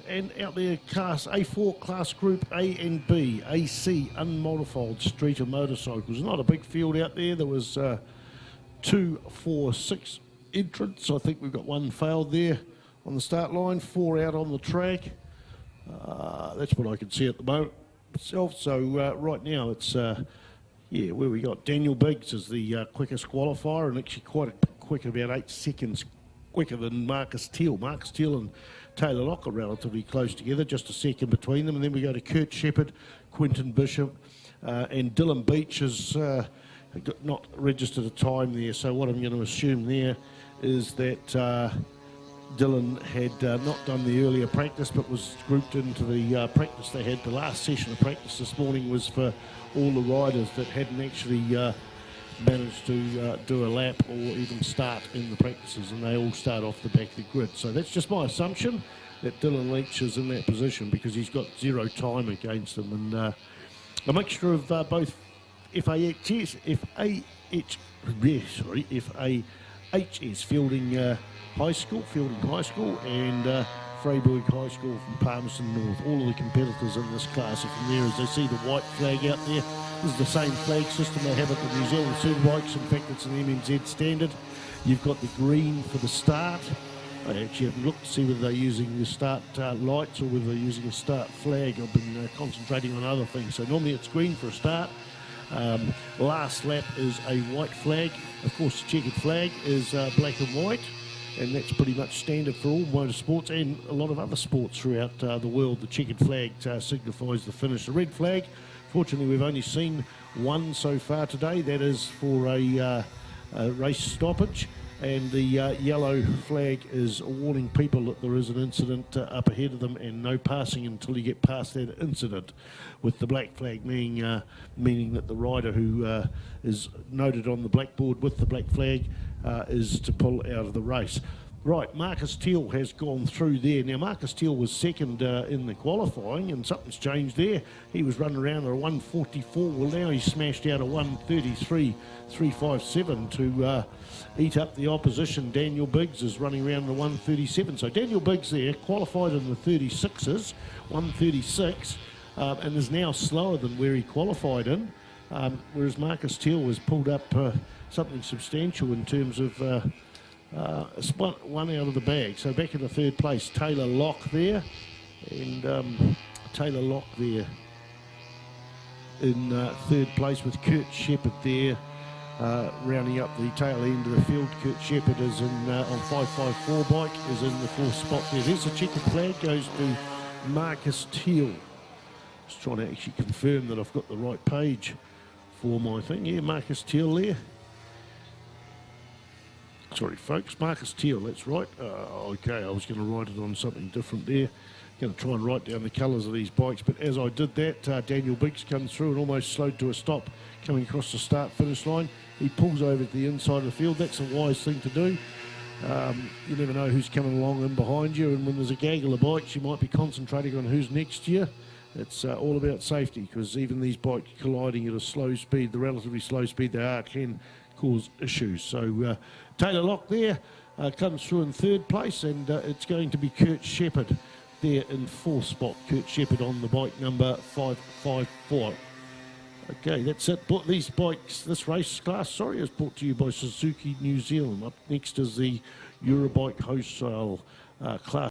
And out there, class A4, class group A and B, AC, unmodified streeter motorcycles. Not a big field out there. There was 2, 4, 6 entrants. I think we've got one failed there on the start line, 4 out on the track. That's what I can see at the moment itself. So right now it's, yeah, where we got Daniel Biggs is the quickest qualifier, and actually quite a quick, about 8 seconds quicker than Marcus Teal. Marcus Teal and Taylor Locke are relatively close together, just a second between them. And then we go to Kurt Shepherd, Quinton Bishop, and Dylan Beach has not registered a time there. So what I'm going to assume there is that Dylan had not done the earlier practice, but was grouped into the practice they had. The last session of practice this morning was for all the riders that hadn't actually managed to do a lap or even start in the practices, and they all start off the back of the grid. So that's just my assumption that Dylan Leach is in that position because he's got 0 time against him, and a mixture of both FAHS fielding high school and Freiburg High School from Palmerston North. All of the competitors in this class are from there. As they see the white flag out there, this is the same flag system they have at the New Zealand Superbikes. In fact, it's an MNZ standard. You've got the green for the start. I actually haven't looked to see whether they're using the start lights or whether they're using a start flag. I've been concentrating on other things. So normally it's green for a start. Last lap is a white flag. Of course, the checkered flag is black and white, and that's pretty much standard for all motorsports and a lot of other sports throughout the world. The checkered flag signifies the finish. The red flag, fortunately, we've only seen one so far today. That is for a race stoppage. And the yellow flag is warning people that there is an incident up ahead of them and no passing until you get past that incident, with the black flag meaning that the rider who is noted on the blackboard with the black flag is to pull out of the race. Right, Marcus Teal has gone through there. Now, Marcus Teal was second in the qualifying, and something's changed there. He was running around at a 144. Well, now he's smashed out a 133.357 to eat up the opposition. Daniel Biggs is running around the 137. So Daniel Biggs there qualified in the 36s, 136, and is now slower than where he qualified in, whereas Marcus Teal was pulled up something substantial in terms of one out of the bag. So back in the third place, Taylor Locke there, and Taylor Locke there in third place with Kurt Shepherd there, rounding up the tail end of the field. Kurt Shepherd is in on 554 bike, is in the 4th spot there. There's the checkered flag, goes to Marcus Teal. Just trying to actually confirm that I've got the right page for my thing. Yeah, Marcus Teal there. Sorry, folks, Marcus Teal, that's right. Okay, I was going to write it on something different there. Going to try and write down the colours of these bikes, but as I did that, Daniel Biggs comes through and almost slowed to a stop coming across the start-finish line. He pulls over to the inside of the field. That's a wise thing to do. You never know who's coming along in behind you, and when there's a gaggle of bikes, you might be concentrating on who's next to you. It's all about safety, because even these bikes colliding at a slow speed, the relatively slow speed they are, can cause issues. So Taylor Locke there comes through in third place, and it's going to be Kurt Shepherd there in 4th spot. Kurt Shepherd on the bike number 554. Okay, that's it. These bikes, this race class, sorry, is brought to you by Suzuki New Zealand. Up next is the Eurobike wholesale class.